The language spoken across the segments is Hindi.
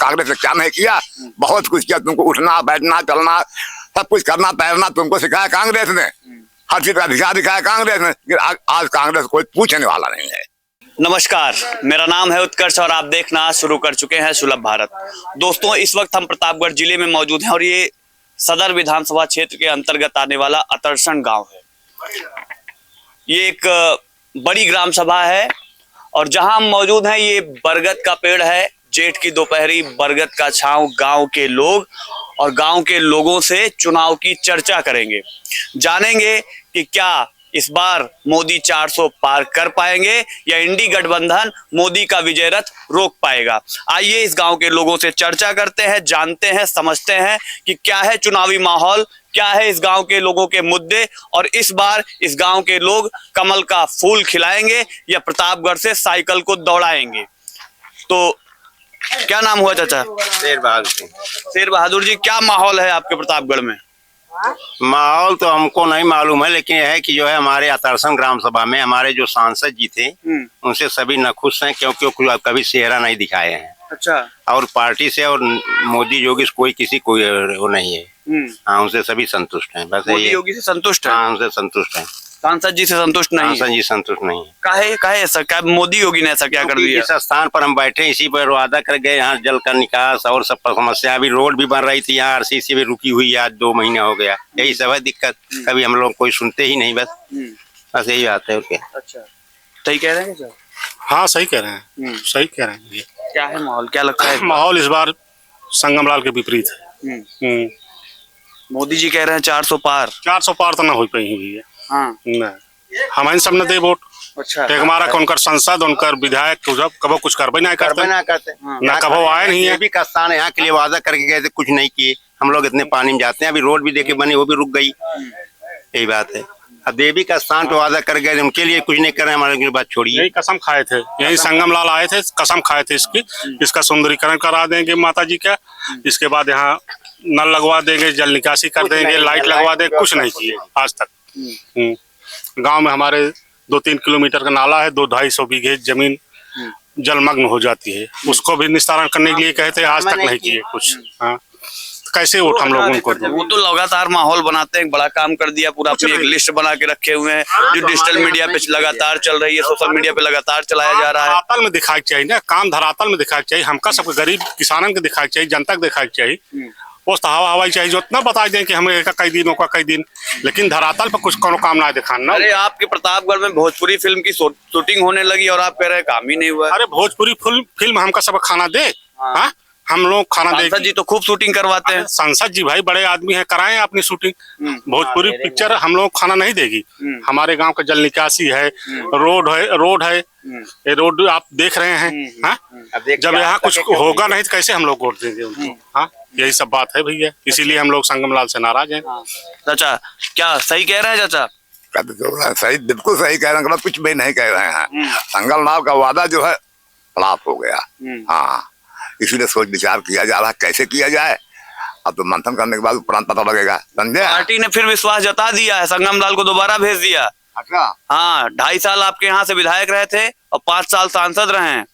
कांग्रेस ने क्या नहीं किया, बहुत कुछ किया। तुमको उठना बैठना चलना सब कुछ करना तैरना तुमको सिखाया कांग्रेस ने, हर चीज का अधिकार दिखाया कांग्रेस ने। आज कांग्रेस कोई पूछने वाला नहीं है। नमस्कार, मेरा नाम है उत्कर्ष और आप देखना शुरू कर चुके हैं सुलभ भारत। दोस्तों, इस वक्त हम प्रतापगढ़ जिले में मौजूद हैं और ये सदर विधानसभा क्षेत्र के अंतर्गत आने वाला अतरसण गांव है। ये एक बड़ी ग्राम सभा है और जहां हम मौजूद हैं ये बरगद का पेड़ है। जेठ की दोपहरी बरगद का छांव, गांव के लोग और गांव के लोगों से चुनाव की चर्चा करेंगे। जानेंगे कि क्या इस बार मोदी 400 पार कर पाएंगे या इंडी गठबंधन मोदी का विजय रथ रोक पाएगा। आइए इस गांव के लोगों से चर्चा करते हैं, जानते हैं, समझते हैं कि क्या है चुनावी माहौल, क्या है इस गांव के लोगों के मुद्दे और इस बार इस गांव के लोग कमल का फूल खिलाएंगे या प्रतापगढ़ से साइकिल को दौड़ाएंगे। तो क्या नाम हुआ चाचा? शेर बहादुर सिंह। शेर बहादुर जी, क्या माहौल है आपके प्रतापगढ़ में? माहौल तो हमको नहीं मालूम है, लेकिन यह है कि जो है हमारे अतरसण ग्राम सभा में हमारे जो सांसद जी थे उनसे सभी नाखुश हैं, क्योंकि वो कभी चेहरा नहीं दिखाए हैं। अच्छा। और पार्टी से और मोदी योगी से कोई किसी कोई वो नहीं है। हाँ, उनसे सभी संतुष्ट हैं। बस मोदी योगी से संतुष्ट है? हाँ, उनसे संतुष्ट हैं। सांसद जी से संतुष्ट नहीं? सांसद जी संतुष्ट नहीं है। काहे ऐसा? क्या मोदी योगी ने ऐसा क्या कर दिया? इस स्थान पर हम बैठे इसी पर वादा कर गए, यहाँ जल का निकास और सब समस्या, अभी रोड भी बन रही थी, यहाँ आरसीसी भी रुकी हुई है, आज 2 महीना हो गया। यही सब है दिक्कत, कभी हम लोग कोई सुनते ही नहीं। बस यही बात है। ओके, अच्छा, सही कह रहे हैं सर? हाँ, सही कह रहे हैं, सही कह रहे हैं। क्या है माहौल, क्या लगता है? माहौल इस बार संगमलाल के विपरीत है। मोदी जी कह रहे हैं 400 पार। 400 पार तो ना हो पाई हुई है। हाँ, हम सब ने दे वोट। अच्छा, एक हमारा उनकर संसद उनकर विधायक कबो कुछ करबे नहीं करते ना, कबो आए नहीं है। देवी का स्थान यहाँ के लिए वादा करके गए थे, कुछ नहीं किए। हम लोग इतने पानी में जाते हैं, अभी रोड भी देखे बनी, वो भी रुक गई। यही बात है। अब देवी का स्थान पे वादा कर गए, उनके लिए कुछ नहीं कर रहे, हमारे लिए बात छोड़िए। यही कसम खाए थे, यही संगमलाल आए थे, कसम खाए थे इसका सुंदरीकरण करा देंगे माता जी का। इसके बाद यहाँ नल लगवा देंगे, जल निकासी कर देंगे, लाइट लगवा देंगे, कुछ नहीं किए आज तक। गांव में हमारे 2-3 किलोमीटर का नाला है, 200-250 बीघे जमीन जलमग्न हो जाती है, उसको भी निस्तारण करने के लिए कहते हैं, आज तक नहीं किए कुछ। हाँ, कैसे वोट हम लोगों को? वो तो लगातार माहौल बनाते हैं, बड़ा काम कर दिया, पूरा अपनी एक लिस्ट बना के रखे हुए हैं जो डिजिटल मीडिया पे लगातार चल रही है, सोशल मीडिया पे लगातार चलाया जा रहा है। धरातल में दिखाई चाहिए ना, काम धरातल में दिखाई चाहिए, हमका सबके गरीब किसानों के दिखाई चाहिए, जनता को दिखाई चाहिए। पोस्ट हवाई चाहिए, जो इतना बता दें कि हमें कई दिन, लेकिन धरातल पर कुछ कोनो काम ना दिखाना। अरे आपके प्रतापगढ़ में भोजपुरी फिल्म की शूटिंग होने लगी और आप कह रहे हैं काम ही नहीं हुआ। अरे भोजपुरी फिल्म हमका सब खाना दे। हाँ, हम लोग खाना दे। सांसद जी तो खूब शूटिंग करवाते हैं। सांसद जी भाई बड़े आदमी हैं, कराएं अपनी शूटिंग। भोजपुरी पिक्चर हम लोग खाना नहीं देगी। हमारे गांव का जल निकासी है, रोड है, ये रोड आप देख रहे हैं। हाँ, जब यहाँ कुछ होगा नहीं तो कैसे हम लोग वोट देंगे उनको? हाँ, यही सब बात है भैया, इसीलिए हम लोग संगमलाल से नाराज हैं। चाचा, क्या सही कह रहे हैं चाचा? सही, बिल्कुल सही कह रहे हैं, कुछ भी नहीं कह रहे हैं। संगमलाल का वादा जो है फ्लॉप हो गया। हाँ, इसीलिए सोच विचार किया जा रहा है कैसे किया जाए। अब तो मंथन करने के बाद उपरांत पता लगेगा, समझे? पार्टी ने फिर विश्वास जता दिया है, संगमलाल को दोबारा भेज दिया। अच्छा। हाँ, 2.5 साल आपके यहाँ से विधायक रहे थे और 5 साल सांसद रहे हैं।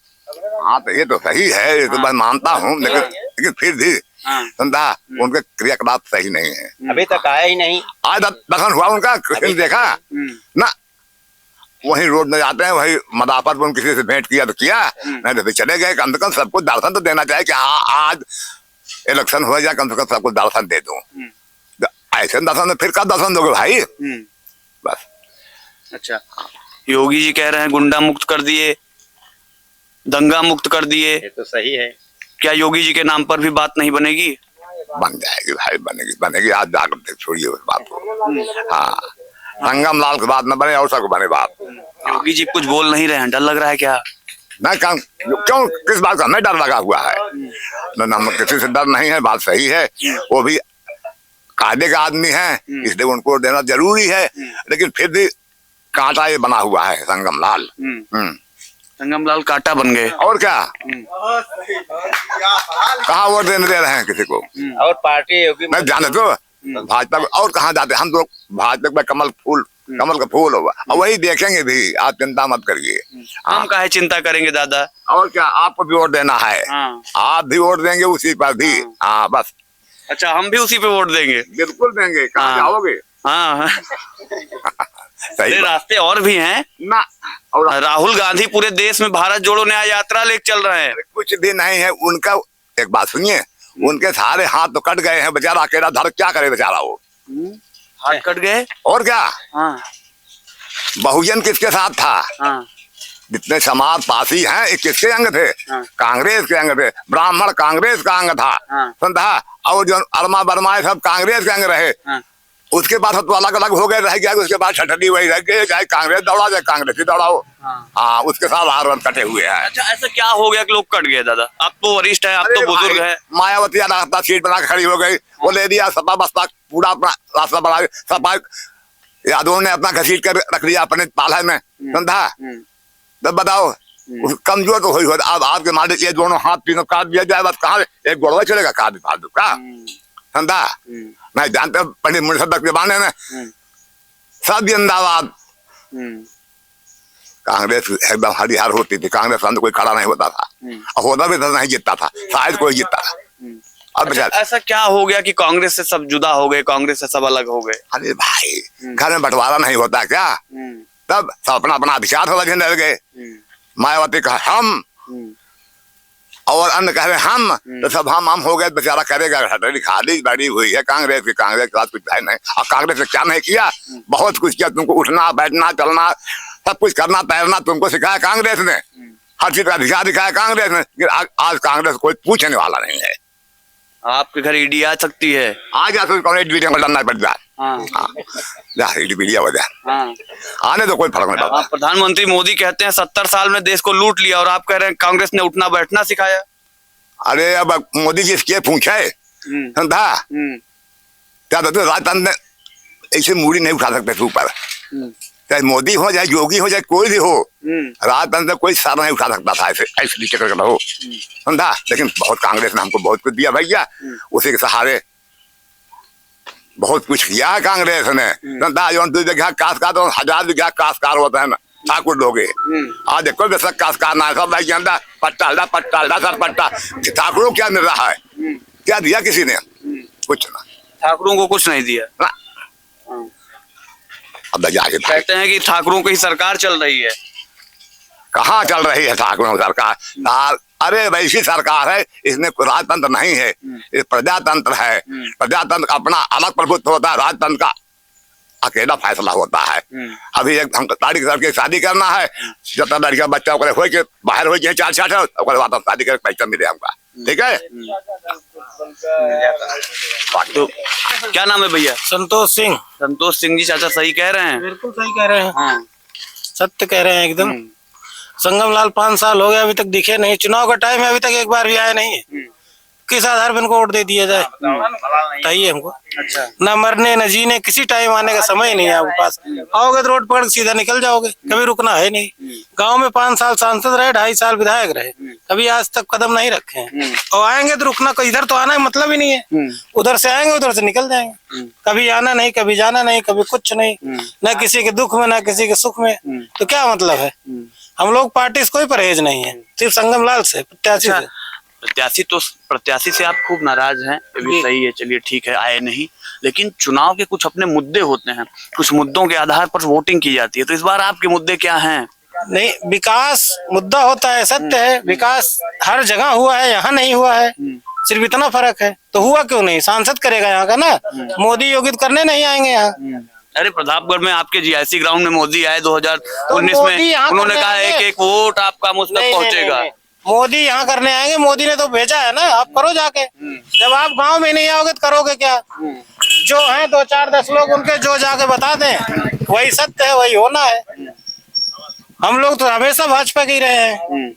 हाँ, तो ये तो सही है, ये तो मैं मानता हूँ, लेकिन फिर भी समझा उनके क्रियाकलाप सही नहीं है। अभी तक आया ही नहीं। आज दर्शन हुआ उनका, किसी ने देखा ना? वही रोड में जाते हैं, वही मदाफत में किसी से भेंट किया तो किया, नहीं तो चले गए। कम से कम सबको दर्शन तो देना चाहिए कि हाँ आज इलेक्शन हो जाए, कम से कम सबको दर्शन दे दूं। ऐसे दर्शन फिर कब दर्शन दोगे भाई? बस। अच्छा, योगी जी कह रहे हैं गुंडा मुक्त कर दिए, दंगा मुक्त कर दिए। ये तो सही है। क्या योगी जी के नाम पर भी बात नहीं बनेगी? बन जाएगी भाई, बनेगी। आज जाकर छोड़िए उस बात को। हाँ, संगमलाल की बात न बने और सबको बने बात। योगी जी कुछ बोल नहीं रहे हैं, डर लग रहा है क्या? नहीं, क्यों, किस बात का हमें डर लगा हुआ है? न किसी से डर नहीं है, बात सही है। वो भी कायदे का आदमी है, इसलिए उनको देना जरूरी है, लेकिन फिर भी कांटा ये बना हुआ है संगमलाल। संगमलाल कांटा बन गए और क्या? कहाँ वोट देने दे रहे हैं किसी को? और पार्टी मैं जाने तो भाजपा और कहाँ जाते? हम लोग भाजपा में कमल फूल कमल का फूल होगा और वही देखेंगे भी, आप चिंता मत करिए। हम काहे चिंता करेंगे दादा। और क्या, आपको भी वोट देना है, हाँ। आप भी वोट देंगे उसी पर भी। हाँ बस। अच्छा, हम भी उसी पे वोट देंगे। बिल्कुल देंगे, कहाँ हाँ। जाओगे? हाँ सही अरे बात। रास्ते और भी हैं ना, और राहुल गांधी पूरे देश में भारत जोड़ो न्याय यात्रा लेके चल रहे हैं। कुछ भी नहीं है उनका। एक बात सुनिए, उनके सारे हाथ तो कट गए हैं, बेचारा अकेला धड़ क्या करे बेचारा वो। हाथ कट गए। और क्या, हाँ बहुजन किसके साथ था? हाँ जितने समाज पासी हैं ये किसके अंग थे? हाँ। कांग्रेस के अंग थे। ब्राह्मण कांग्रेस का अंग था, हाँ। समझा? और जो अरमा बर्मा सब कांग्रेस के अंग रहे। हाँ। उसके बाद तो अलग अलग हो गए, रह गया। उसके बाद छठनी वही रह गई, चाहे कांग्रेस दौड़ा चाहे कांग्रेस ही दौड़ाओ। हाँ, उसके साथ हार कटे हुए हैं। अच्छा, ऐसा क्या हो गया कि लोग कट गए दादा? आप तो वरिष्ठ हैं, आप तो अरे बुजुर्ग भाई, हैं। मायावती रास्ता सीट बना के खड़ी हो गई, वो ले लिया सपा बसपा पूरा अपना रास्ता बना। सपा यादव ने अपना घसीट कर रख लिया अपने पाला में, समझा? तब बताओ, कमजोर तो हुई। अब आपके मालिक ये दोनों हाथ तीनों काट दिया जाए, बस कहाँ एक गोड़वा चलेगा? काट फालतू का, समझा? मैं जानते पंडित मुर्शद के जमाने में सब जिंदाबाद। कांग्रेस एकदम हरिहर होती थी, कांग्रेस में कोई खड़ा नहीं होता था, और होता भी था नहीं जीतता था, शायद कोई जीतता था। अब अच्छा, ऐसा क्या हो गया कि कांग्रेस से सब जुदा हो गए, कांग्रेस से सब अलग हो गए? अरे भाई, घर में बंटवारा नहीं होता क्या? तब सब अपना अपना अधिकार समझने लग गए। मायावती कहा हम, और अन्य कह रहे हम, तो सब हम हो गए। बेचारा करेगा, हथेली खाली बड़ी हुई है कांग्रेस की। कांग्रेस के साथ कुछ है नहीं। और कांग्रेस ने क्या नहीं किया? बहुत कुछ किया। तुमको उठना बैठना चलना सब कुछ करना तैरना तुमको सिखाया कांग्रेस ने। हर चीज का अधिकार दिखाया कांग्रेस ने। आज कांग्रेस कोई पूछने वाला नहीं है। आपके घर ईडी आ सकती है। आ जा तो वीडियो में डरना पड़ जाए। वीडियो हो जाए, आने तो कोई फर्क नहीं पड़ता। प्रधानमंत्री मोदी कहते हैं 70 साल में देश को लूट लिया, और आप कह रहे हैं कांग्रेस ने उठना बैठना सिखाया। अरे अब मोदी जी इसके पूछे, समझा? क्या तो राजतंत्र ने ऐसे मूड़ी नहीं उठा सकते थे ऊपर। चाहे मोदी हो चाहे योगी हो चाहे कोई भी हो, राजतंत्र कोई सर नहीं उठा सकता था ऐसे ऐसे नीचे करके रहो, समझा? लेकिन बहुत कांग्रेस ने हमको बहुत कुछ दिया भैया, उसी के सहारे बहुत कुछ किया है कांग्रेस ने, समझा? जो 2 बीघा काशकार तो 1000 बीघा काशकार होता है ना ठाकुर लोग। आज देखो बेशक काशकार ना सब भाई अंदर पट्टा सर पट्टा। ठाकुरों क्या मिल रहा है? क्या दिया किसी ने? कुछ ना, ठाकुरों को कुछ नहीं दिया ना। अब जाके कहते हैं कि ठाकुरों की सरकार चल रही है। कहाँ चल रही है ठाकुरों की सरकार? अरे वैसी सरकार है, इसमें राजतंत्र नहीं है, ये प्रजातंत्र है। प्रजातंत्र अपना अलग प्रभुत्व होता है, राजतंत्र का अकेला फैसला होता है। अभी एक हम तारीख की शादी करना है, जब तक लड़कियां बच्चा हो के बाहर हो जाए 4-6 शादी कर पैसा मिले हमका, ठीक है? तो क्या नाम है भैया? संतोष सिंह। संतोष सिंह जी, चाचा सही कह रहे हैं। बिल्कुल सही कह रहे हैं। हाँ। सत्य कह रहे हैं एकदम। संगम लाल 5 साल हो गए, अभी तक दिखे नहीं। चुनाव का टाइम है, अभी तक एक बार भी आया नहीं है। किस आधार पर इनको वोट दे दिया जाए? बताइए हमको। अच्छा, न मरने न जीने, किसी टाइम आने का समय नहीं है आपके पास। आओगे तो रोड पकड़ के सीधा निकल जाओगे, कभी रुकना है नहीं। गांव में 5 साल सांसद रहे, 2.5 साल विधायक रहे, कभी आज तक कदम नहीं रखे हैं। और आएंगे तो रुकना, कोई इधर तो आना मतलब ही नहीं है। उधर से आएंगे उधर से निकल जाएंगे, कभी आना नहीं, कभी जाना नहीं, कभी कुछ नहीं। न किसी के दुख में न किसी के सुख में, तो क्या मतलब है? हम लोग पार्टी से कोई परहेज नहीं है, सिर्फ संगम लाल से, प्रत्याशी से। प्रत्याशी से आप खूब नाराज हैं, ये भी सही है। चलिए ठीक है, आए नहीं, लेकिन चुनाव के कुछ अपने मुद्दे होते हैं, कुछ मुद्दों के आधार पर वोटिंग की जाती है। तो इस बार आपके मुद्दे क्या हैं? नहीं, विकास मुद्दा होता है, सत्य है। विकास हर जगह हुआ है, यहाँ नहीं हुआ है, सिर्फ इतना फर्क है। तो हुआ क्यों नहीं? सांसद करेगा यहाँ का ना, मोदी योगी करने नहीं आएंगे यहाँ। अरे प्रतापगढ़ में आपके जीआईसी ग्राउंड में मोदी आए 2019 में, उन्होंने कहा एक वोट आपका मुझ तक पहुंचेगा। मोदी यहाँ करने आएंगे, मोदी ने तो भेजा है ना, आप करो जाके। जब आप गांव में नहीं आओगे तो करोगे क्या? जो है 2-4-10 लोग उनके जो जाके बता दें, वही सत्य है, वही होना है। हम लोग तो हमेशा भाजपा के ही रहे हैं,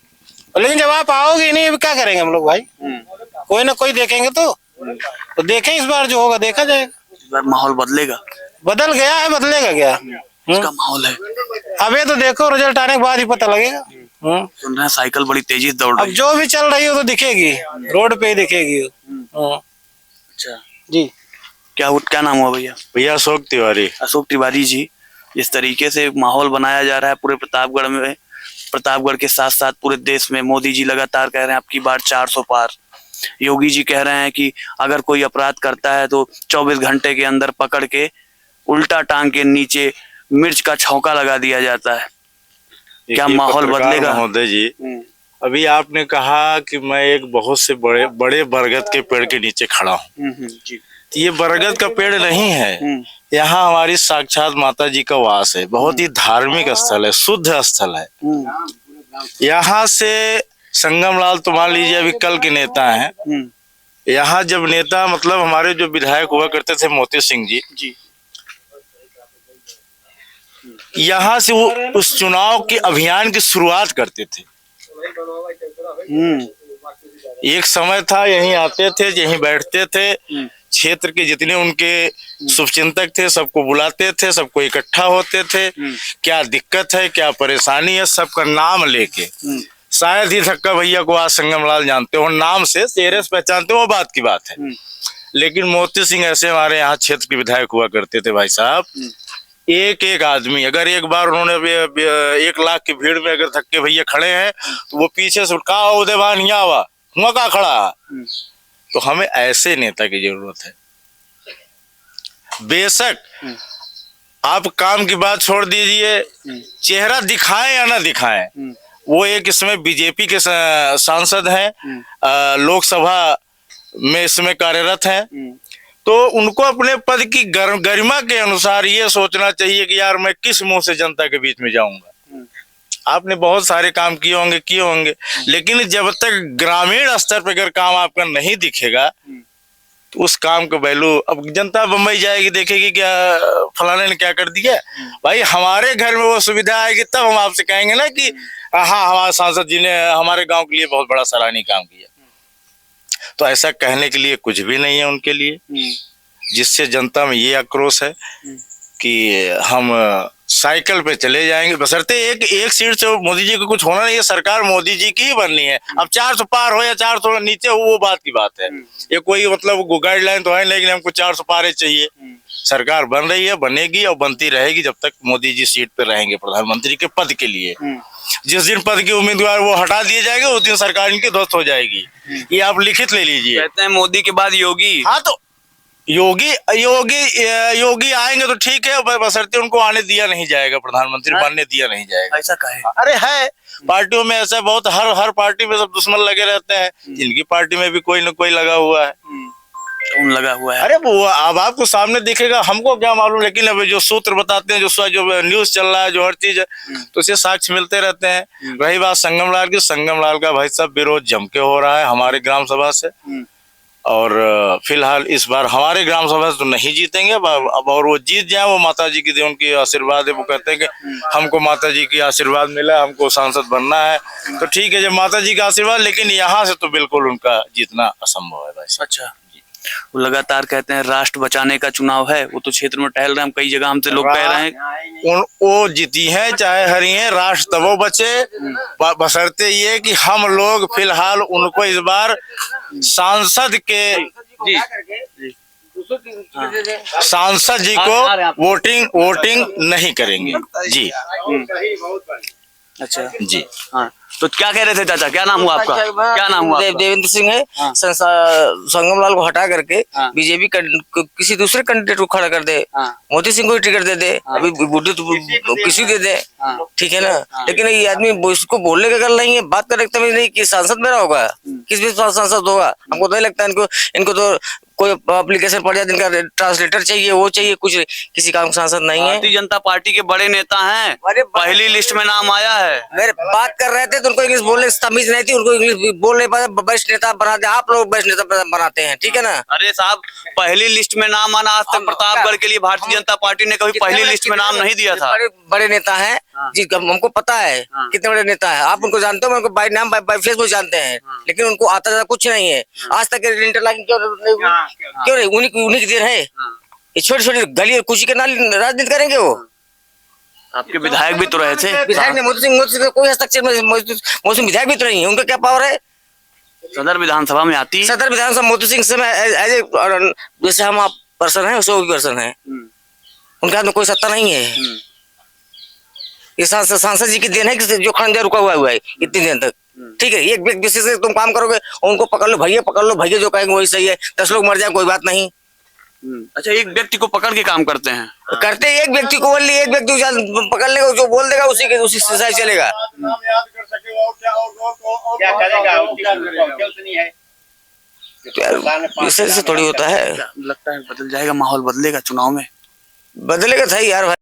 लेकिन जब आप आओगे नहीं, क्या करेंगे हम लोग भाई? कोई ना कोई देखेंगे तो देखें। इस बार जो होगा देखा जाएगा। इस बार माहौल बदलेगा? बदल गया है, बदलेगा क्या? इसका माहौल है। अबे तो देखो, रिजल्ट आने के बाद ही पता लगेगा। सुन रहे हैं साइकिल बड़ी तेजी से दौड़ अब रही है। जो भी चल रही हो तो दिखेगी, रोड पे ही दिखेगी। अच्छा जी, क्या नाम हुआ भैया? भैया अशोक तिवारी। अशोक तिवारी जी, इस तरीके से माहौल बनाया जा रहा है पूरे प्रतापगढ़ में, प्रतापगढ़ के साथ साथ पूरे देश में। मोदी जी लगातार कह रहे हैं अब की बार 400 पार। योगी जी कह रहे हैं कि अगर कोई अपराध करता है तो 24 घंटे के अंदर पकड़ के उल्टा टांग के नीचे मिर्च का छौंका लगा दिया जाता है। क्या माहौल बदलेगा? महोदय जी, अभी आपने कहा कि मैं एक बहुत से बड़े बड़े बरगद के पेड़ के नीचे खड़ा हूँ। जी। ये बरगद का पेड़ नहीं है, यहाँ हमारी साक्षात माता जी का वास है। बहुत ही धार्मिक स्थल है, शुद्ध स्थल है। यहाँ से संगम लाल तो मान लीजिए अभी कल के नेता हैं। यहाँ जब नेता मतलब हमारे जो विधायक हुआ करते थे मोती सिंह जी, यहाँ से वो उस चुनाव के अभियान की शुरुआत करते थे। एक समय था यहीं आते थे, यहीं बैठते थे, क्षेत्र के जितने उनके शुभचिंतक थे सबको बुलाते थे, सबको इकट्ठा होते थे, क्या दिक्कत है क्या परेशानी है सबका नाम लेके। शायद ही धक्का भैया को आज संगम लाल जानते हो, नाम से चेहरे से पहचानते हो, वो बात की बात है। लेकिन मोती सिंह ऐसे हमारे यहाँ क्षेत्र के विधायक हुआ करते थे भाई साहब। एक एक आदमी अगर एक बार उन्होंने 1 लाख की भीड़ में अगर धक्के भैया खड़े हैं तो वो पीछे से कहा उदयवान यहाँ हुआ हुआ का खड़ा। तो हमें ऐसे नेता की जरूरत है। बेशक आप काम की बात छोड़ दीजिए, चेहरा दिखाएं या ना दिखाएं, वो एक इसमें बीजेपी के सांसद हैं, लोकसभा में इसमें कार्यरत हैं, तो उनको अपने पद की गरिमा के अनुसार ये सोचना चाहिए कि यार मैं किस मुंह से जनता के बीच में जाऊंगा। आपने बहुत सारे काम किए होंगे, लेकिन जब तक ग्रामीण स्तर पर अगर काम आपका नहीं दिखेगा तो उस काम का वैल्यू, अब जनता बम्बई जाएगी देखेगी क्या फलाने ने क्या कर दिया। भाई हमारे घर में वो सुविधा आएगी तब हम आपसे कहेंगे ना कि हाँ हमारे सांसद जी ने हमारे गांव के लिए बहुत बड़ा सराहनीय काम किया। तो ऐसा कहने के लिए कुछ भी नहीं है उनके लिए, जिससे जनता में ये आक्रोश है कि हम साइकिल पे चले जाएंगे बशर्ते एक सीट से मोदी जी को कुछ होना नहीं है। सरकार मोदी जी की ही बननी है। अब 400 पार हो या 400 नीचे हो वो बात की बात है। ये कोई मतलब गाइडलाइन तो है नहीं, लेकिन हमको 400 पार चाहिए। सरकार बन रही है, बनेगी और बनती रहेगी जब तक मोदी जी सीट पे रहेंगे प्रधानमंत्री के पद के लिए। जिस दिन पद के उम्मीदवार वो हटा दिए जाएंगे उस दिन सरकार इनकी ध्वस्त हो जाएगी। ये आप लिखित ले लीजिए। कहते हैं मोदी के बाद योगी। हाँ तो योगी आएंगे तो ठीक है, बशर्ते उनको आने दिया नहीं जाएगा, प्रधानमंत्री बनने दिया नहीं जाएगा। ऐसा कहे? अरे है पार्टियों में ऐसा बहुत, हर पार्टी में सब दुश्मन लगे रहते हैं। इनकी पार्टी में भी कोई न कोई लगा हुआ है। कौन लगा हुआ है? अरे वो अब आपको सामने दिखेगा, हमको क्या मालूम, लेकिन अब जो सूत्र बताते हैं, जो न्यूज चल रहा है, जो हर चीज है, तो उसे साक्ष्य मिलते रहते हैं। रही बात संगम लाल की, संगम लाल का भाई साहब विरोध जम के हो रहा है हमारे ग्राम सभा से। और फिलहाल इस बार हमारे ग्राम सभा से तो नहीं जीतेंगे अब, और वो जीत जाए वो माता जी की उनकी आशीर्वाद है। वो कहते हैं कि हमको माता जी की आशीर्वाद मिला, हमको सांसद बनना है, तो ठीक है जब माता जी का आशीर्वाद, लेकिन यहाँ से तो बिल्कुल उनका जीतना असंभव है भाई। अच्छा, वो लगातार कहते हैं राष्ट्र बचाने का चुनाव है। वो तो क्षेत्र में टहल रहे हैं, कई जगह हमसे लोग कह रहे हैं वो जीती है चाहे हरी है, राष्ट्र तब बचे बशर्ते ये कि हम लोग फिलहाल उनको इस बार सांसद जी को वोटिंग नहीं करेंगे जी। अच्छा जी हाँ, तो क्या कह रहे थे चाचा? क्या नाम हुआ आपका? क्या नाम हुआ? देवेंद्र सिंह है। हाँ। संगम लाल को हटा करके हाँ। बीजेपी किसी दूसरे कैंडिडेट को खड़ा कर दे। हाँ। मोदी सिंह को ही टिकट दे दे। हाँ। अभी बुद्धू तो किसी दे दे। हाँ। ठीक है ना। हाँ। लेकिन ये आदमी इसको बोलने का गल नहीं है, बात कर रखते नहीं कि सांसद मेरा होगा, किस भी सांसद होगा। हमको नहीं लगता इनको तो कोई एप्लीकेशन पड़ जाए, इनका ट्रांसलेटर चाहिए, वो चाहिए, कुछ किसी काम सांसद नहीं है। भारतीय जनता पार्टी के बड़े नेता हैं, पहली लिस्ट में नाम आया है। मेरे बात कर रहे थे तो उनको इंग्लिश बोलने की तमीज नहीं थी, उनको इंग्लिश बोल नहीं पाए, वरिष्ठ नेता बना दे। आप लोग वरिष्ठ नेता बनाते हैं, ठीक है ना। अरे साहब, पहली लिस्ट में नाम आना, आज तक प्रतापगढ़ के लिए भारतीय जनता पार्टी ने कभी पहली लिस्ट में नाम नहीं दिया था। बड़े नेता हैं जी, हमको पता है कितने बड़े नेता है। आप उनको जानते हो, उनको बाय नाम बाय फेसबुक जानते हैं, लेकिन उनको आता जाता कुछ नहीं है। आज तक इंटरलॉकिंग क्यों नहीं, उन्हीं की देर है। ये छोटी छोटी गली और कुची के नाल राजनीति करेंगे वो। आपके विधायक भी तो रहे थे। विधायक ने मोदी सिंह का कोई हस्तक्षेप, मोदी विधायक भी तो नहीं है, उनका क्या पावर है। सदर विधानसभा में आती, सदर विधानसभा मोदी सिंह से जैसे हम आप पर्सन है, वैसे वो भी पर्सन है, उनके हाथ में कोई सत्ता नहीं है। ये सांसद जी की देन है कि जो खंडर रुका हुआ है इतनी देर तक। ठीक है, एक व्यक्ति से तुम काम करोगे और उनको पकड़ लो भैया जो कहेंगे वही सही है, 10 लोग मर जाए कोई बात नहीं। अच्छा, एक व्यक्ति को पकड़ के काम करते हैं। करते एक व्यक्ति को बोल एक व्यक्ति को पकड़ लेगा, जो बोल देगा उसी से सही चलेगा। क्या करेगा, इससे थोड़ी होता है। लगता है बदल जाएगा, माहौल बदलेगा चुनाव में। बदलेगा था यार भाई।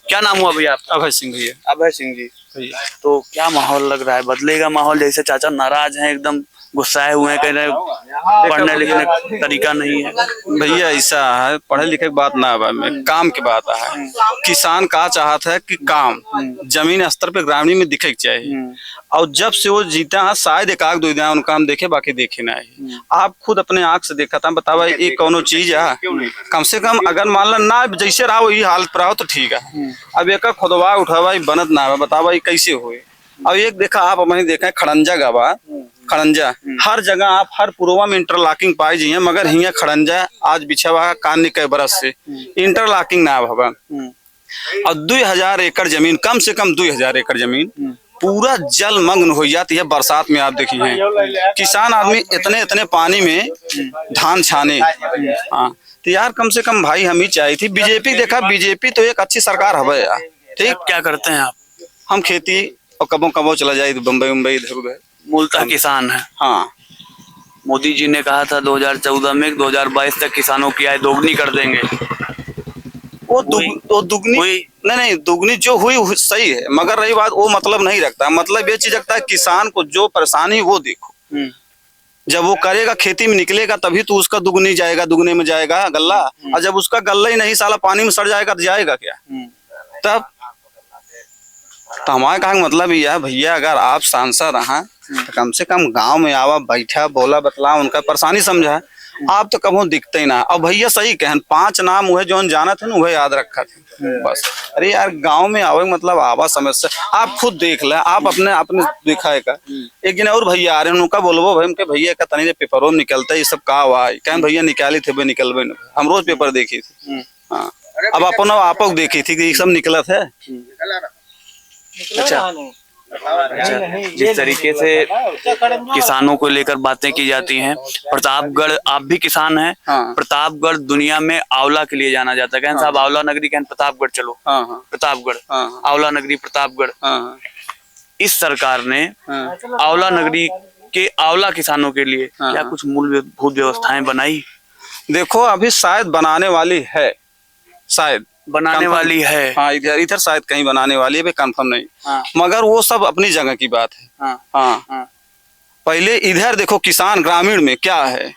क्या नाम हुआ भैया आपका? अभय सिंह भैया। अभय सिंह जी। भैया तो क्या माहौल लग रहा है, बदलेगा माहौल? जैसे चाचा नाराज हैं, एकदम गुस्साए हुए हैं, कह रहे हैं पढ़ने लिखने का तरीका नहीं है। भैया ऐसा है, पढ़े लिखे की बात ना है, में काम की बात है। किसान का चाहता है कि काम जमीन स्तर पे ग्रामीण में दिखे चाहिए, और जब से वो जीता है शायद एक आग दो दिन उनका हम देखे, बाकी देखे ना है। आप खुद अपने आंख से देखा था, बतावा ये कौनो चीज है? कम से कम अगर मान लो ना जैसे रहा वही हालत पर रहो तो ठीक है। अब एक खुदवा उठावा बनत ना है, बतावा ये कैसे हुए? अब एक देखा आप अपने देखा खड़ंजा गावा, खड़ंजा हर जगह आप हर पूर्वा में इंटरलॉकिंग पाई जी है, मगर हिया खड़ंजा आज बिछा हुआ कान के बरस से इंटरलॉकिंग ना भवन। और 2000 एकड़ जमीन, कम से कम 2000 एकड़ जमीन पूरा जलमग्न हो जाती है बरसात में। आप देखिए हैं किसान आदमी इतने इतने पानी में धान छाने। हाँ तो यार कम से कम भाई हम ही चाहिए थी। बीजेपी देखा, बीजेपी तो एक अच्छी सरकार है यार। ठीक, क्या करते हैं आप? हम खेती और कबो कबो चला जाए बम्बई उम्बई इधर उधर। मूलतः किसान है। हाँ, मोदी जी ने कहा था 2014 में 2022 तक किसानों की आय दोगुनी कर देंगे। वो दुगनी नहीं दुगनी जो हुई सही है, मगर रही बात वो मतलब नहीं रखता। मतलब ये चीज रखता है किसान को जो परेशानी वो देखो, जब वो करेगा खेती में निकलेगा तभी तो उसका दुगनी जाएगा, दुगने में जाएगा गल्ला। और जब उसका गल्ला ही नहीं साला पानी में सड़ जाएगा तो जाएगा क्या? तब तो हमारे कहा मतलब ये है भैया, अगर आप सांसद रहा तो कम से कम गांव में आवा, बैठा, बोला, बतला, उनका परेशानी समझा। आप तो कभी दिखते ही ना। अब भैया सही कहन 5 नाम हुए जो जाना थे ना वह याद रखा थे बस। अरे यार गांव में आवे मतलब आवा समस्या आप खुद देख ले, आप अपने अपने दिखाए का। एक दिन और भैया आ रहे हैं, उनका बोलबो भाई उनके भैया का तनी पेपरों में निकलता है ये सब कहा हुआ है, कहें भैया निकाली थे भाई निकलबे न, हम रोज पेपर देखी थी। हाँ अब अपन आप देखी थी कि ये सब निकला था। अच्छा, जिस तरीके से किसानों को लेकर बातें की जाती हैं, प्रतापगढ़ आप भी किसान हैं। हाँ। प्रतापगढ़ दुनिया में आंवला के लिए जाना जाता है। कहन साहब आंवला नगरी, कहन प्रतापगढ़ चलो। प्रतापगढ़, आंवला नगरी प्रतापगढ़। इस सरकार ने आंवला नगरी के आंवला किसानों के लिए क्या कुछ मूलभूत व्यवस्थाएं बनाई? देखो अभी शायद बनाने वाली है, शायद बनाने वाली है। हाँ इधर शायद कहीं बनाने वाली है, कंफर्म नहीं। हाँ। मगर वो सब अपनी जगह की बात है। हाँ। हाँ। पहले इधर देखो किसान ग्रामीण में क्या है,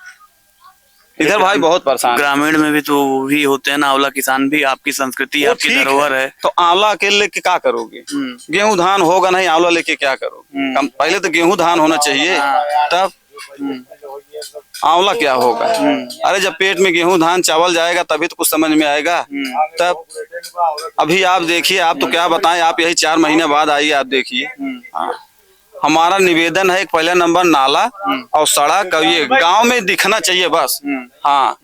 इधर भाई बहुत परेशान। ग्रामीण में भी तो भी होते हैं ना आंवला किसान भी, आपकी संस्कृति आपकी धरोहर है। तो आंवला के लेके क्या करोगे? गेहूं धान होगा नहीं, आंवला लेके क्या करोगे? पहले तो गेहूं धान होना चाहिए, तब आंवला क्या होगा? अरे जब पेट में गेहूं धान चावल जाएगा तभी तो कुछ समझ में आएगा। तब अभी आप देखिए, आप तो क्या बताएं, आप यही 4 महीने बाद आइए, आप देखिए। हाँ। हमारा निवेदन है, एक पहला नंबर नाला और सड़क और ये गांव में दिखना चाहिए बस। हाँ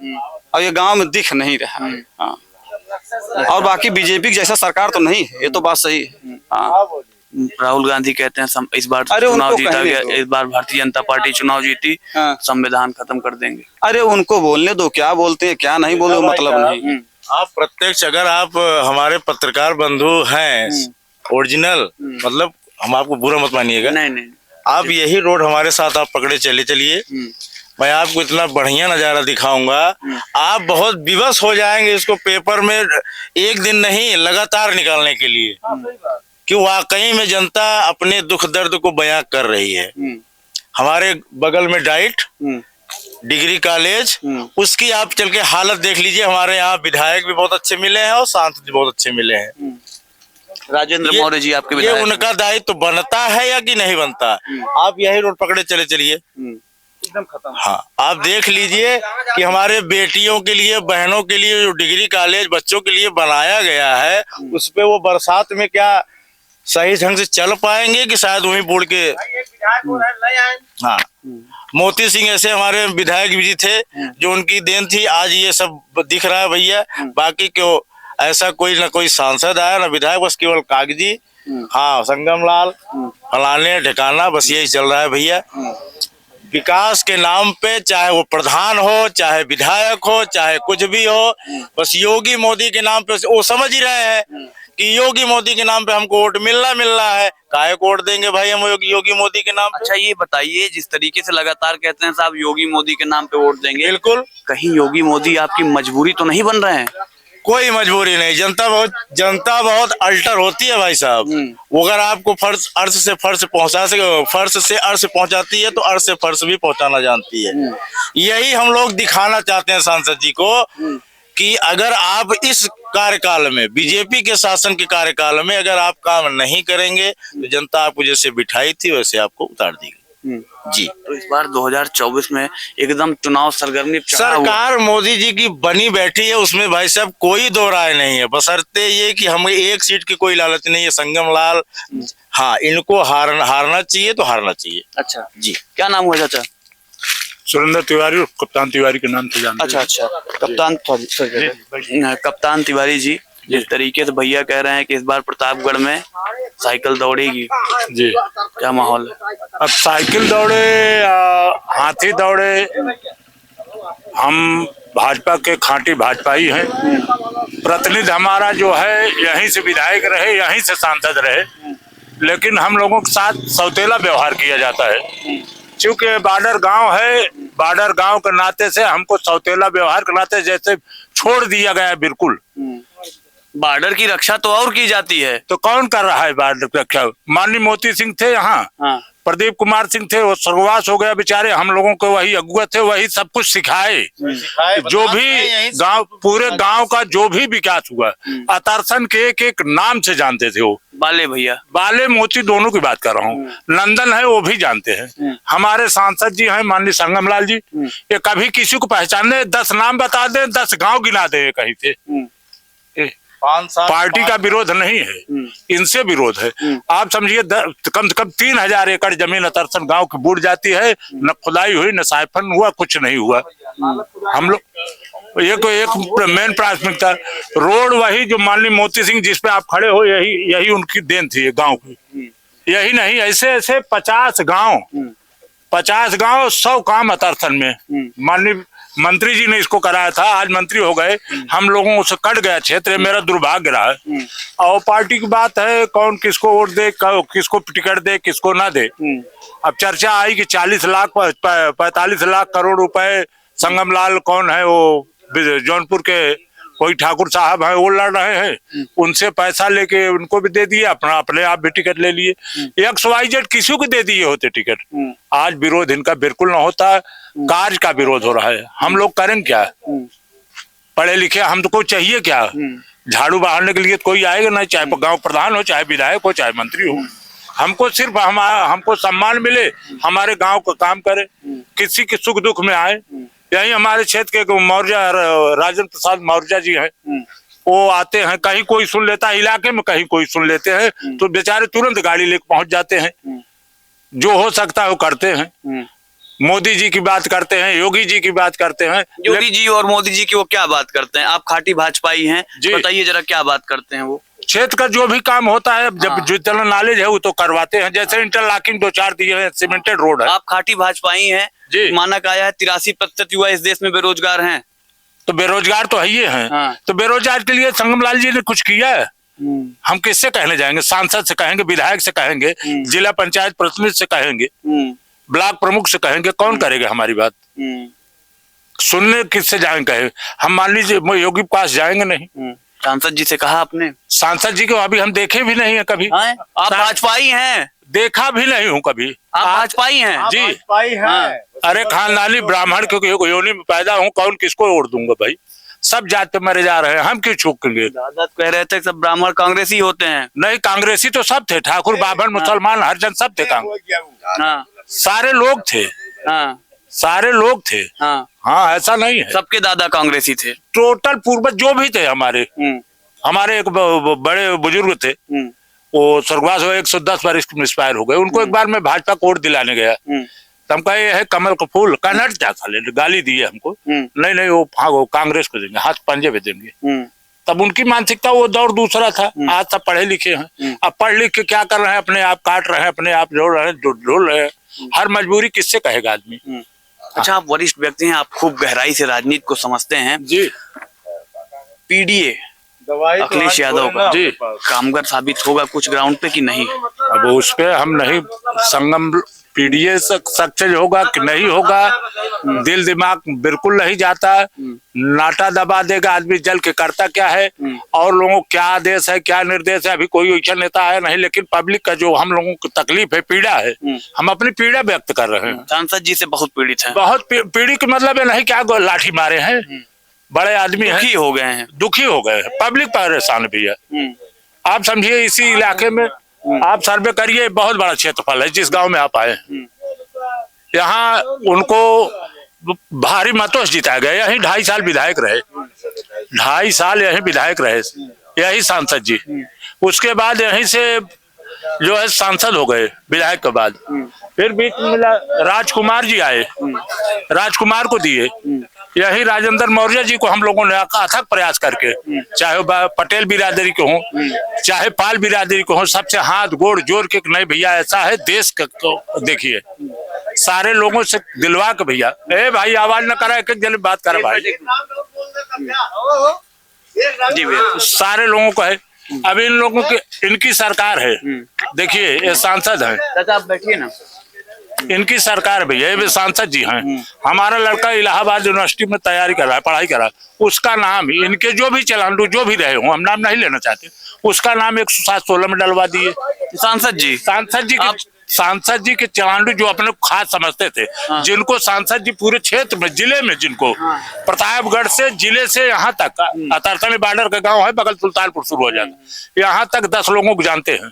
और ये गांव में दिख नहीं रहा है। हाँ और बाकी बीजेपी जैसा सरकार तो नहीं है, ये तो बात सही है। हाँ राहुल गांधी कहते हैं इस बार चुनाव जीता गया, इस बार भारतीय जनता पार्टी चुनाव जीती, संविधान खत्म कर देंगे। अरे उनको बोलने दो, क्या बोलते हैं क्या नहीं बोले मतलब नहीं। आप प्रत्यक्ष अगर आप हमारे पत्रकार बंधु हैं ओरिजिनल, मतलब हम आपको बुरा मत मानिएगा, नहीं आप यही रोड हमारे साथ आप पकड़े चलिए, मैं आपको इतना बढ़िया नजारा दिखाऊंगा, आप बहुत विवश हो जाएंगे इसको पेपर में एक दिन नहीं लगातार निकालने के लिए, कि वाकई में जनता अपने दुख दर्द को बयां कर रही है। हमारे बगल में डाइट डिग्री कॉलेज, उसकी आप चल के हालत देख लीजिए। हमारे यहाँ विधायक भी बहुत अच्छे मिले हैं और सांसद भी बहुत अच्छे मिले हैं। राजेंद्र मौर्य जी आपके ये उनका दायित्व तो बनता है या कि नहीं बनता? आप यही रोड पकड़े चलिए, एकदम खत्म। हाँ आप देख लीजिए कि हमारे बेटियों के लिए, बहनों के लिए जो डिग्री कॉलेज बच्चों के लिए बनाया गया है, उस पे वो बरसात में क्या सही ढंग से चल पाएंगे कि शायद वहीं बुड़ के। हाँ मोती सिंह ऐसे हमारे विधायक भी थे जो उनकी देन थी, आज ये सब दिख रहा है भैया। बाकी क्यों ऐसा कोई ना कोई सांसद आया ना विधायक, बस केवल कागजी। हाँ संगम लाल फलाने ठिकाना, बस यही चल रहा है भैया। विकास के नाम पे चाहे वो प्रधान हो, चाहे विधायक हो, चाहे कुछ भी हो, बस योगी मोदी के नाम पे वो समझ ही रहे हैं कि योगी मोदी के नाम पे हमको वोट मिल रहा है, काहे को वोट देंगे भाई हम योगी मोदी के नाम पे। अच्छा ये बताइए, जिस तरीके से लगातार कहते हैं साहब योगी मोदी के नाम पे वोट देंगे, बिल्कुल, कहीं योगी मोदी आपकी मजबूरी तो नहीं बन रहे हैं? कोई मजबूरी नहीं। जनता बहुत अल्टर होती है भाई साहब। वो अगर आपको अर्श से फर्श पहुंचा सके, फर्श से अर्श पहुंचाती है तो अर्श से फर्श भी पहुंचाना जानती है। यही हम लोग दिखाना चाहते हैं सांसद जी को कि अगर आप इस कार्यकाल में, बीजेपी के शासन के कार्यकाल में अगर आप काम नहीं करेंगे तो जनता आपको जैसे बिठाई थी वैसे आपको उतार देगी। जी। तो इस बार 2024 में एकदम चुनाव सरगर्मी सरकार मोदी जी की बनी बैठी है, उसमें भाई साहब कोई दो राय नहीं है। बशर्ते ये कि हमें एक सीट की कोई लालच नहीं है। संगम लाल, हाँ, इनको हारना चाहिए तो हारना चाहिए। अच्छा जी। क्या नाम हुआ चाचा? सुरेंद्र तिवारी और कप्तान तिवारी के नाम से जानते अच्छा अच्छा, कप्तान तिवारी जी, जिस तरीके से भैया कह रहे हैं कि इस बार प्रतापगढ़ में साइकिल दौड़ेगी जी। क्या माहौल है? अब साइकिल दौड़े, हाथी दौड़े, हम भाजपा के खांटी भाजपाई हैं। प्रतिनिधि हमारा जो है यहीं से विधायक रहे, यहीं से सांसद रहे, लेकिन हम लोगों के साथ सौतेला व्यवहार किया जाता है। क्योंकि बॉर्डर गांव है, बॉर्डर गांव के नाते से हमको सौतेला व्यवहार के नाते जैसे छोड़ दिया गया है। बिल्कुल बॉर्डर की रक्षा तो और की जाती है, तो कौन कर रहा है बॉर्डर की रक्षा? माननीय मोती सिंह थे यहाँ, प्रदीप कुमार सिंह थे, वो स्वर्गवास हो गया बेचारे। हम लोगों को वही अगुआ थे, वही सब कुछ सिखाए। जो भी गांव, पूरे गांव का जो भी विकास हुआ, अतरसन के एक एक नाम से जानते थे वो। बाले भैया, बाले मोती दोनों की बात कर रहा हूँ। नंदन है, वो भी जानते हैं। हमारे सांसद जी हैं माननीय संगम लाल जी, ये कभी किसी को पहचाने 10 नाम बता दें, 10 गांव गिना दे कहीं से। पार्टी का विरोध नहीं है, इनसे विरोध है। आप समझिए कम से कम 3000 एकड़ जमीन अतरसन गांव की बूढ़ जाती है, न खुदाई हुई, न साइफन हुआ, कुछ नहीं हुआ। हम लोग एक मेन प्राथमिकता रोड, वही जो माननीय मोती सिंह जिस पे आप खड़े हो, यही उनकी देन थी गांव की। यही नहीं, ऐसे ऐसे 50 गांव 100 काम अतरसन में। माननीय मंत्री जी ने इसको कराया था, आज मंत्री हो गए, हम लोगों से कट गया क्षेत्र, मेरा दुर्भाग्य रहा है। और पार्टी की बात है, कौन किसको वोट दे, किसको टिकट दे, किसको ना दे। अब चर्चा आई कि 40 लाख 45 लाख करोड़ रुपए संगम लाल कौन है, वो जौनपुर के कोई ठाकुर साहब है, वो लड़ रहे हैं, उनसे पैसा लेके उनको भी दे दिए, अपने आप भी टिकट ले लिए। XYZ किसी को दे दिए होते टिकट। आज विरोध इनका बिल्कुल ना होता, कार्य का विरोध हो रहा है। हम लोग करें क्या? पढ़े लिखे हम तो को चाहिए क्या? झाड़ू बहारने के लिए कोई आएगा नहीं, चाहे गांव प्रधान हो, चाहे विधायक हो, चाहे मंत्री हो। हमको सिर्फ हमको सम्मान मिले, हमारे गांव का काम करे, किसी के सुख दुख में आए। यही हमारे क्षेत्र के मौर्य राजेंद्र प्रसाद मौर्य जी हैं, वो आते हैं, कहीं कोई सुन लेता है इलाके में, कहीं कोई सुन लेते हैं, तो बेचारे तुरंत गाड़ी लेकर पहुंच जाते हैं। जो हो सकता है वो करते हैं। मोदी जी की बात करते हैं, योगी जी की बात करते हैं। योगी जी और मोदी जी की वो क्या बात करते हैं? आप खाटी भाजपाई हैं, बताइए जरा क्या बात करते हैं वो? क्षेत्र का जो भी काम होता है, जब जितना नॉलेज है वो तो करवाते हैं। जैसे इंटरलॉकिंग 2-4 दिए हैं, सीमेंटेड रोड है। आप खाटी भाजपाई हैं, माना गया है 83% युवा इस देश में बेरोजगार हैं। तो बेरोजगार तो है ही हैं। तो बेरोजगार के लिए संगम लाल जी ने कुछ किया है? हम किससे कहने जाएंगे? सांसद से कहेंगे, विधायक से कहेंगे, जिला पंचायत प्रतिनिधि से कहेंगे, ब्लॉक प्रमुख से कहेंगे, कौन करेगा हमारी बात? सुनने किससे जाएंगे? हम मान लीजिए योगी के पास जाएंगे नहीं। सांसद जी से कहा आपने? सांसद जी को अभी हम देखे भी नहीं है कभी। आप भाजपाई हैं? देखा भी नहीं हूँ कभी। आप भाजपाई हैं? जी भाजपाई हैं। अरे खानदानी ब्राह्मण क्योंकि योनि में पैदा हूँ, कौन किसको वोट दूंगा भाई? सब जात पे मरे जा रहे हैं, हम क्यों छूकेंगे? दादा कह रहे थे सब ब्राह्मण कांग्रेसी होते हैं। नहीं, कांग्रेसी तो सब थे, ठाकुर बाभन मुसलमान हरिजन सब थे। सारे लोग थे, सारे लोग थे। हाँ, ऐसा नहीं है सबके दादा कांग्रेसी थे। टोटल पूर्वज जो भी थे हमारे एक बड़े बुजुर्ग थे, वो स्वर्गवास हो 110 बार एक्सपायर हो गए। उनको एक बार मैं भाजपा को वोट दिलाने गया, तो हम कहे है कमल का फूल कन्हट जाता ले, गाली दी है हमको। नहीं वो कांग्रेस को देंगे, हाथ पंजे पे देंगे। तब उनकी मानसिकता वो दौर दूसरा था। आज सब पढ़े लिखे हैं, अब पढ़ लिख के क्या कर रहे हैं? अपने आप काट रहे हैं, अपने आप जोड़ रहे हैं, ढूंढ रहे हैं। हर मजबूरी किससे कहेगा आदमी? अच्छा, आप वरिष्ठ व्यक्ति हैं, आप खूब गहराई से राजनीति को समझते हैं जी। पीडीए अखिलेश यादव का कामगार साबित होगा कुछ ग्राउंड पे कि नहीं? अब उस पे हम नहीं, संगम पीडीए सक्सेस होगा कि नहीं होगा, दिल दिमाग बिल्कुल नहीं जाता। नाटा दबा देगा आदमी, जल के करता क्या है और लोगों को क्या आदेश है क्या निर्देश है, अभी कोई वैसा नेता है नहीं। लेकिन पब्लिक का जो हम लोगों को तकलीफ है, पीड़ा है, हम अपनी पीड़ा व्यक्त कर रहे हैं। सांसद जी से बहुत पीड़ित हैं। बहुत पीड़ी के मतलब है नहीं, क्या लाठी मारे हैं, बड़े आदमी हैं, दुखी हो गए हैं, दुखी हो गए हैं, पब्लिक परेशान भी है। आप समझिए इसी इलाके में आप सर्वे करिए, बहुत बड़ा क्षेत्रफल है जिस गांव में आप आए, यहाँ उनको भारी मतों से जिताया गया। यही 2.5 साल विधायक रहे, 2.5 साल यही विधायक रहे, यही सांसद जी। उसके बाद यहीं से जो है सांसद हो गए विधायक के बाद। फिर बीच में राजकुमार जी आए, राजकुमार को दिए। यही राजेंद्र मौर्य जी को हम लोगों ने अथक प्रयास करके, चाहे वो पटेल बिरादरी के हों चाहे पाल बिरादरी के हों, सबसे हाथ गोड़ जोड़ के नहीं भैया ऐसा है देश को देखिए, सारे लोगों से दिलवा के भैया ए भाई आवाज न करा, एक जन बात करा भाई जी भैया। सारे लोगों को है। अब इन लोगों की इनकी सरकार है, देखिए ये सांसद है, चाचा आप बैठिए ना, इनकी सरकार भैया, ये भी सांसद जी हैं। हमारा लड़का इलाहाबाद यूनिवर्सिटी में तैयारी कर रहा है, पढ़ाई कर रहा है, उसका नाम इनके जो भी चलांडू जो भी रहे हों, हम नाम नहीं लेना चाहते, उसका नाम 107-16 में डलवा दिए। सांसद जी सांसद जी के चलांडू जो अपने खास समझते थे, जिनको सांसद जी पूरे क्षेत्र में जिले में जिनको प्रतापगढ़ से जिले से यहाँ तक अतरतनी बॉर्डर का गांव है, बगल सुल्तानपुर शुरू हो जाता, यहाँ तक 10 लोगों को जानते हैं।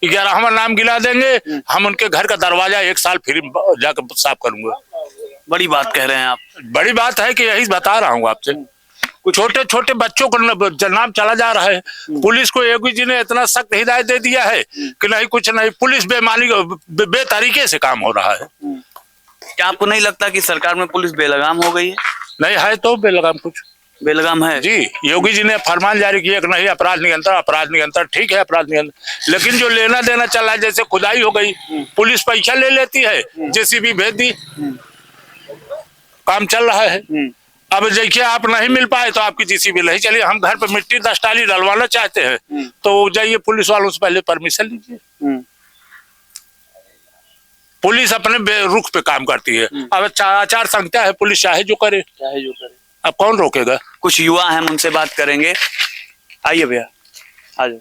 11वां नाम गिला देंगे, हम उनके घर का दरवाजा 1 साल फ्री जाकर साफ करूंगा। बड़ी बात कह रहे हैं आप। बड़ी बात है कि यही बता रहा हूँ आपसे, छोटे छोटे बच्चों को नाम चला जा रहा है। पुलिस को योगी जी ने इतना सख्त हिदायत दे दिया है कि नहीं कुछ नहीं, पुलिस बेमानी बेतरीके से काम हो रहा है। क्या आपको नहीं लगता कि सरकार में पुलिस बेलगाम हो गई है? नहीं है तो बेलगाम, कुछ बेलगाम है जी। योगी जी ने फरमान जारी किया कि नहीं अपराध नियंत्रण ठीक है, अपराध नियंत्रण, लेकिन जो लेना देना चल रहा है, जैसे खुदाई हो गई, पुलिस पैसा ले लेती है, जेसीबी भेज दी, काम चल रहा है। अब देखिए आप नहीं मिल पाए तो आपकी जेसीबी नहीं चली, हम घर पे मिट्टी 10 टाली डलवाना चाहते हैं तो जाइए पुलिस वालों से पहले परमिशन लीजिए। पुलिस अपने रुख पे काम करती है। अब आचार संहिता है, पुलिस चाहे जो करे, अब कौन रोकेगा। कुछ युवा हैं, उनसे बात करेंगे। आइए भैया, आ जाओ।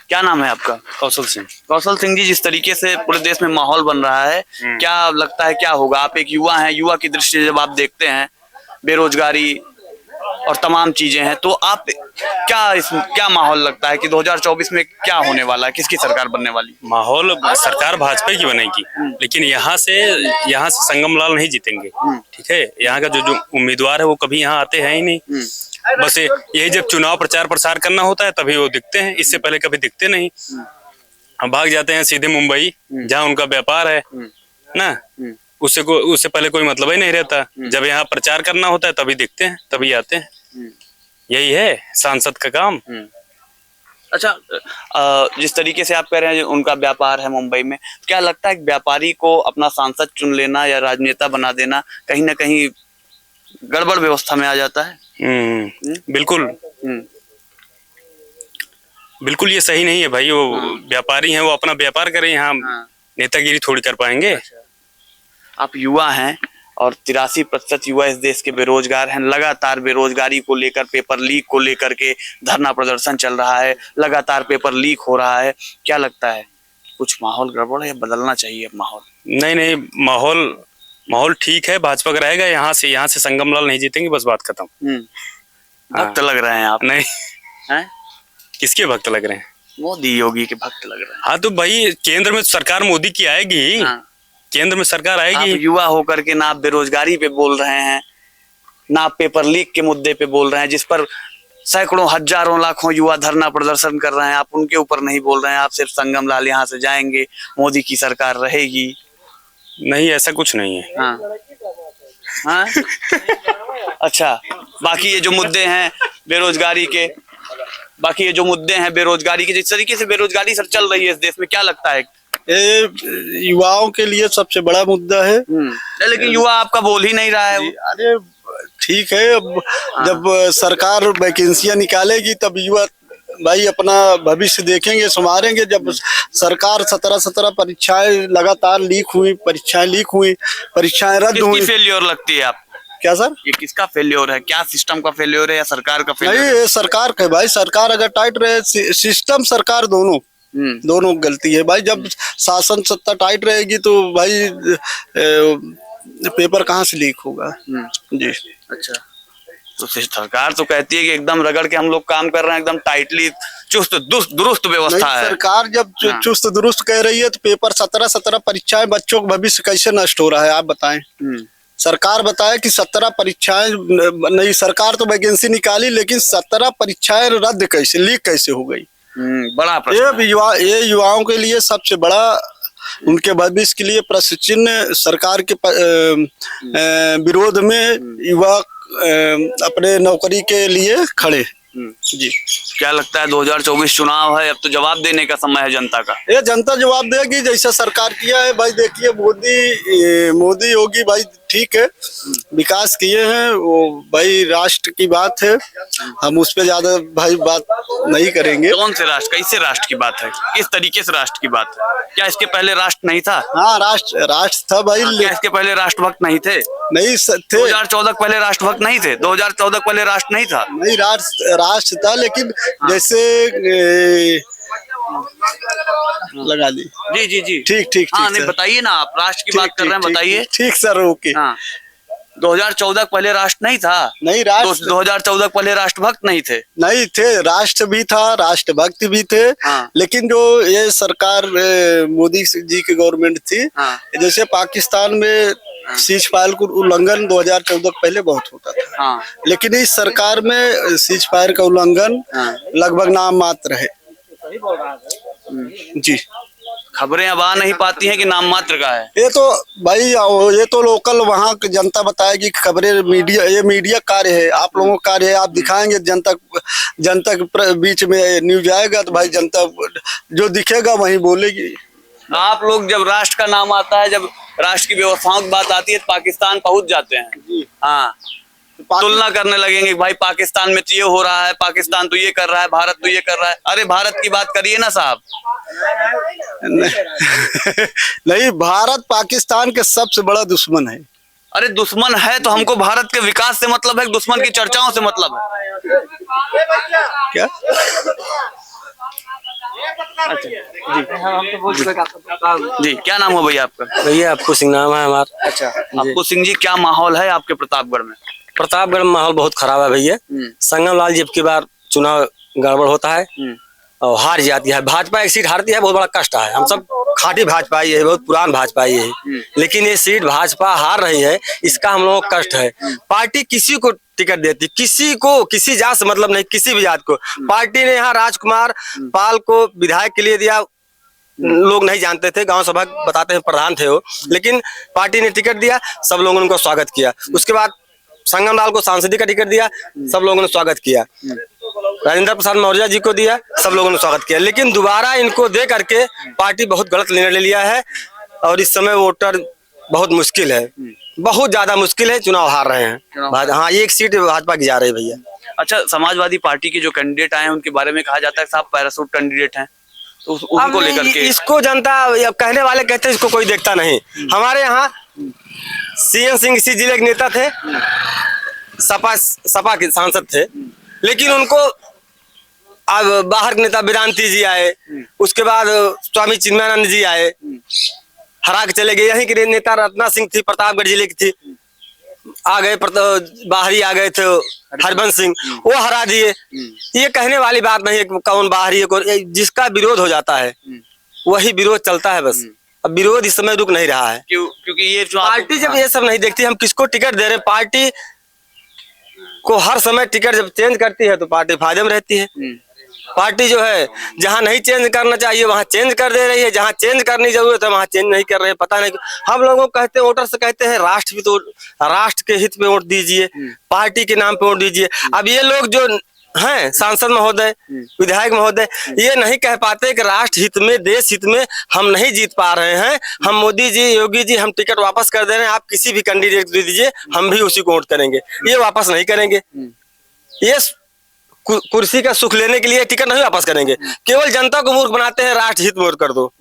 क्या नाम है आपका? कौशल सिंह। कौशल सिंह जी, जिस तरीके से पूरे देश में माहौल बन रहा है, क्या लगता है क्या होगा? आप एक युवा हैं, युवा की दृष्टि से जब आप देखते हैं बेरोजगारी और तमाम चीजें हैं, तो आप क्या माहौल लगता है कि 2024 में क्या होने वाला है, किसकी सरकार बनने वाली? माहौल सरकार भाजपा की बनेगी, लेकिन यहाँ से संगम लाल नहीं जीतेंगे। ठीक है, यहाँ का जो उम्मीदवार है वो कभी यहाँ आते हैं ही नहीं। बस यही जब चुनाव प्रचार प्रसार करना होता है तभी वो दिखते हैं, इससे पहले कभी दिखते नहीं। हम भाग जाते हैं सीधे मुंबई, जहाँ उनका व्यापार है ना, उससे पहले कोई मतलब ही नहीं रहता। जब यहाँ प्रचार करना होता है तभी दिखते हैं, तभी आते हैं। यही है सांसद का काम। अच्छा, जिस तरीके से आप कह रहे हैं उनका व्यापार है मुंबई में, क्या लगता है व्यापारी को अपना सांसद चुन लेना या राजनेता बना देना कहीं ना कहीं गड़बड़ व्यवस्था में आ जाता है? बिल्कुल बिल्कुल ये सही नहीं है भाई। वो व्यापारी हैं, वो अपना व्यापार करें, यहाँ नेतागिरी थोड़ी कर पाएंगे। आप युवा हैं और 83% युवा इस देश के बेरोजगार हैं। लगातार बेरोजगारी को लेकर, पेपर लीक को लेकर के धरना प्रदर्शन चल रहा है, लगातार पेपर लीक हो रहा है। क्या लगता है कुछ माहौल गड़बड़ है या बदलना चाहिए माहौल? नहीं, माहौल ठीक है, भाजपा का रहेगा। यहाँ से संगम लाल नहीं जीतेंगे, बस बात खत्म। भक्त लग रहे हैं आप। नहीं हैं? किसके भक्त लग रहे हैं? मोदी योगी के भक्त लग रहे हैं। हाँ तो भाई केंद्र में सरकार मोदी की आएगी। केंद्र में सरकार आएगी। आप युवा होकर के ना आप बेरोजगारी पे बोल रहे हैं, ना आप पेपर लीक के मुद्दे पे बोल रहे हैं, जिस पर सैकड़ों हजारों लाखों युवा धरना प्रदर्शन कर रहे हैं। आप उनके ऊपर नहीं बोल रहे हैं, आप सिर्फ संगम लाल यहाँ से जाएंगे, मोदी की सरकार रहेगी। नहीं, ऐसा कुछ नहीं है। हाँ? अच्छा, बाकी ये जो मुद्दे हैं बेरोजगारी के, जिस तरीके से बेरोजगारी सर चल रही है इस देश में, क्या लगता है? ये युवाओं के लिए सबसे बड़ा मुद्दा है। लेकिन युवा आपका बोल ही नहीं रहा है। अरे ठीक है, अब जब सरकार वैकेंसियां निकालेगी तब युवा भाई अपना भविष्य देखेंगे, संवारेंगे। जब सरकार 17 परीक्षाएं लगातार परीक्षाएं रद्द हुई। किसकी फेल्योर लगती है आप? क्या सर? ये किसका फेल्योर है? क्या सिस्टम का फेल्योर है या सरकार का फेल्योर? नहीं, ये सरकार का है भाई। सरकार अगर टाइट रहे, सिस्टम सरकार दोनों गलती है भाई। जब शासन सत्ता टाइट रहेगी तो भाई पेपर कहाँ से लीक होगा? जी। अच्छा, तो सरकार तो कहती है कि एकदम रगड़ के हम लोग काम कर रहे हैं, एकदम टाइटली चुस्त दुरुस्त व्यवस्था है। सरकार जब चुस्त दुरुस्त कह रही है तो पेपर 17 परीक्षाएं, बच्चों का भविष्य कैसे नष्ट हो रहा है आप बताएं? सरकार बताए कि 17 परीक्षाएं नहीं, सरकार तो वैकेंसी निकाली लेकिन 17 परीक्षाएं रद्द कैसे, लीक कैसे हो गई? बड़ा प्रश्न। ये युवाओं के लिए सबसे बड़ा, उनके भविष्य के लिए प्रश्न चिन्ह। सरकार के विरोध में युवा अपने नौकरी के लिए खड़े। जी। क्या लगता है 2024 चुनाव है, अब तो जवाब देने का समय है जनता का? ये जनता जवाब देगी जैसा सरकार किया है भाई। देखिए मोदी योगी भाई ठीक है, विकास किए हैं वो भाई, राष्ट्र की बात है, हम उस पे ज्यादा भाई बात नहीं करेंगे। कौन से राष्ट्र, कैसे राष्ट्र की बात है, किस तरीके से राष्ट्र की बात है? क्या इसके पहले राष्ट्र नहीं था? हाँ, राष्ट्र था भाई। क्या इसके पहले राष्ट्रभक्त नहीं थे? नहीं थे। 2014 पहले राष्ट्रभक्त नहीं थे? 2014 पहले राष्ट्र नहीं था? नहीं, राष्ट्र था लेकिन जैसे लगा दी। जी ठीक। हाँ, नहीं बताइए ना, आप राष्ट्र की बात कर रहे हैं, बताइए। ठीक सर, ओके। हाँ, 2014 पहले राष्ट्र नहीं था? नहीं, राष्ट्र 2014 पहले राष्ट्रभक्त नहीं थे? नहीं थे, राष्ट्र भी था, राष्ट्रभक्त भी थे। हाँ। लेकिन जो ये सरकार मोदी जी की गवर्नमेंट थी, जैसे पाकिस्तान में सीज फायर का उल्लंघन 2014 पहले बहुत होता था। लेकिन इस सरकार में सीज फायर का उल्लंघन लगभग नाम मात्र है। जी। खबरें अब आ नहीं पाती हैं कि नाम मात्र का है? ये तो भाई, ये तो लोकल वहाँ की जनता बताएगी। खबरें मीडिया कार्य है, आप लोगों का कार्य है। आप दिखाएंगे जनता के बीच में न्यूज आएगा तो भाई जनता जो दिखेगा वही बोलेगी। आप लोग जब राष्ट्र का नाम आता है, जब राष्ट्र की व्यवस्थाओं की बात आती है तो पाकिस्तान पहुंच जाते हैं। हाँ, तुलना करने लगेंगे भाई पाकिस्तान में तो ये हो रहा है, पाकिस्तान तो ये कर रहा है, भारत तो ये कर रहा है। अरे भारत की बात करिए ना साहब। नहीं, भारत पाकिस्तान के सबसे बड़ा दुश्मन है। अरे दुश्मन है तो हमको भारत के विकास से मतलब है, दुश्मन की चर्चाओं से मतलब है क्या? जी, क्या नाम है भैया आपका? भैया अप्पू सिंह नाम है हमारा। अच्छा, अप्पू सिंह जी, क्या माहौल है आपके प्रतापगढ़ में? प्रतापगढ़ में माहौल बहुत खराब है भैया। संगम लाल जी अब की बार चुनाव गड़बड़ होता है और हार जाती है। भाजपा एक सीट हारती है, बहुत बड़ा कष्ट है। हम सब खाटी भाजपा ही है, बहुत पुरान भाजपा ही है, लेकिन ये सीट भाजपा हार रही है, इसका हम लोगों को कष्ट है। पार्टी किसी को टिकट देती, किसी को, किसी जात से मतलब नहीं, किसी भी जात को। पार्टी ने यहाँ राजकुमार पाल को विधायक के लिए दिया, लोग नहीं जानते थे, गांव सभा बताते हैं प्रधान थे वो, लेकिन पार्टी ने टिकट दिया, सब लोगों ने उनको स्वागत किया। उसके बाद संगम लाल को सांसदी का टिकट दिया, सब लोगों ने स्वागत किया। राजेंद्र प्रसाद मौर्य जी को दिया, सब लोगों ने स्वागत किया। लेकिन दोबारा इनको दे करके पार्टी बहुत गलत निर्णय ले लिया है और इस समय वोटर बहुत मुश्किल है, बहुत ज्यादा मुश्किल है। चुनाव हार रहे हैं। हाँ, एक सीट भाजपा की जा रही है भैया। अच्छा, समाजवादी पार्टी के जो कैंडिडेट आए हैं उनके बारे में कहा जाता है साहब पैरासूट कैंडिडेट हैं, तो उनको लेकर के इसको जनता कहने वाले कहते हैं इसको कोई देखता नहीं। हमारे यहाँ सीएम सिंह इसी जिले के नेता थे, सपा के सांसद थे, लेकिन उनको अब बाहर के नेता विरांती जी आए, उसके बाद स्वामी चिन्मयानंद जी आए, हरा के चले गए। यहीं के नेता रत्ना सिंह थी, प्रतापगढ़ जिले की थी, आ गए, बाहरी आ गए थे हरबंस सिंह, वो हरा दिए। ये कहने वाली बात नहीं है कौन बाहरी है, जिसका विरोध हो जाता है वही विरोध चलता है बस। अब विरोध इस समय रुक नहीं रहा है, क्योंकि ये पार्टी जब ये सब नहीं देखती हम किसको टिकट दे रहे हैं। पार्टी को हर समय टिकट जब चेंज करती है तो पार्टी फायदे में रहती है। पार्टी जो है जहाँ नहीं चेंज करना चाहिए वहाँ चेंज कर दे रही है, जहाँ चेंज करनी जरूरत है वहाँ चेंज नहीं कर रहे हैं। पता नहीं हम लोगों को कहते हैं, वोटर से कहते हैं राष्ट्र भी तो, राष्ट्र के हित में वोट दीजिए, पार्टी के नाम पे वोट दीजिए। अब ये लोग जो हैं सांसद महोदय, विधायक महोदय, ये नहीं कह पाते कि राष्ट्र हित में, देश हित में हम नहीं जीत पा रहे हैं, हम मोदी जी, योगी जी, हम टिकट वापस कर दे रहे हैं, आप किसी भी कैंडिडेट दे दीजिए, हम भी उसी को वोट करेंगे। ये वापस नहीं करेंगे। ये कुर्सी का सुख लेने के लिए टिकट नहीं वापस करेंगे। केवल जनता को मूर्ख बनाते हैं, राष्ट्र हित में वोट कर दो।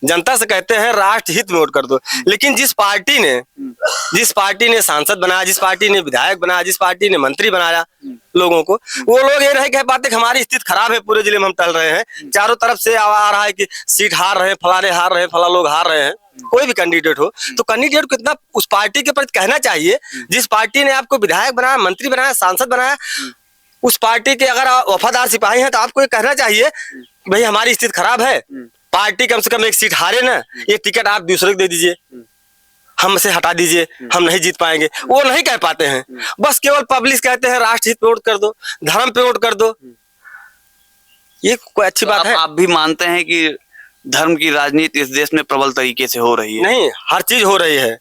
जनता से कहते हैं राष्ट्र हित में वोट कर दो, लेकिन जिस पार्टी ने सांसद बनाया, जिस पार्टी ने विधायक बनाया, जिस पार्टी ने मंत्री बनाया लोगों को, वो लोग ये नहीं कह पाते कि हमारी स्थिति खराब है, पूरे जिले में हम टल रहे हैं, चारों तरफ से आ रहा है कि सीट हार रहे हैं, फलाने हार रहे हैं, फला लोग हार रहे हैं। कोई भी कैंडिडेट हो तो कैंडिडेट को इतना उस पार्टी के प्रति कहना चाहिए, जिस पार्टी ने आपको विधायक बनाया, मंत्री बनाया, सांसद बनाया, उस पार्टी के अगर आप वफादार सिपाही हैं तो आपको ये कहना चाहिए भाई हमारी स्थिति खराब है, पार्टी कम से कम एक सीट हारे ना, ये टिकट आप दूसरे को दे दीजिए, हमसे हटा दीजिए, हम नहीं जीत पाएंगे। वो नहीं कह पाते हैं, बस केवल पब्लिक कहते हैं राष्ट्र हित पे वोट कर दो, धर्म पे वोट कर दो। ये कोई अच्छी बात है? आप भी मानते हैं कि धर्म की राजनीति इस देश में प्रबल तरीके से हो रही है? नहीं, हर चीज हो रही है,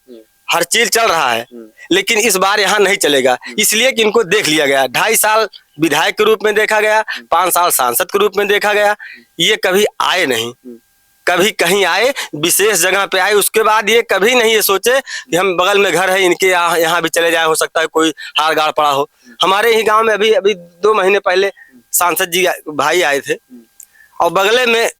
हर चीज चल रहा है, लेकिन इस बार यहाँ नहीं चलेगा, इसलिए कि इनको देख लिया गया। 2.5 साल विधायक के रूप में देखा गया, 5 साल सांसद के रूप में देखा गया, ये कभी आए नहीं, कभी कहीं आए, विशेष जगह पे आए, उसके बाद ये कभी नहीं ये सोचे कि हम बगल में घर है इनके, यहाँ भी चले जाए, हो सकता है कोई हार गाड़ पड़ा हो। हमारे ही गांव में अभी 2 महीने पहले सांसद जी भाई आए थे और बगले में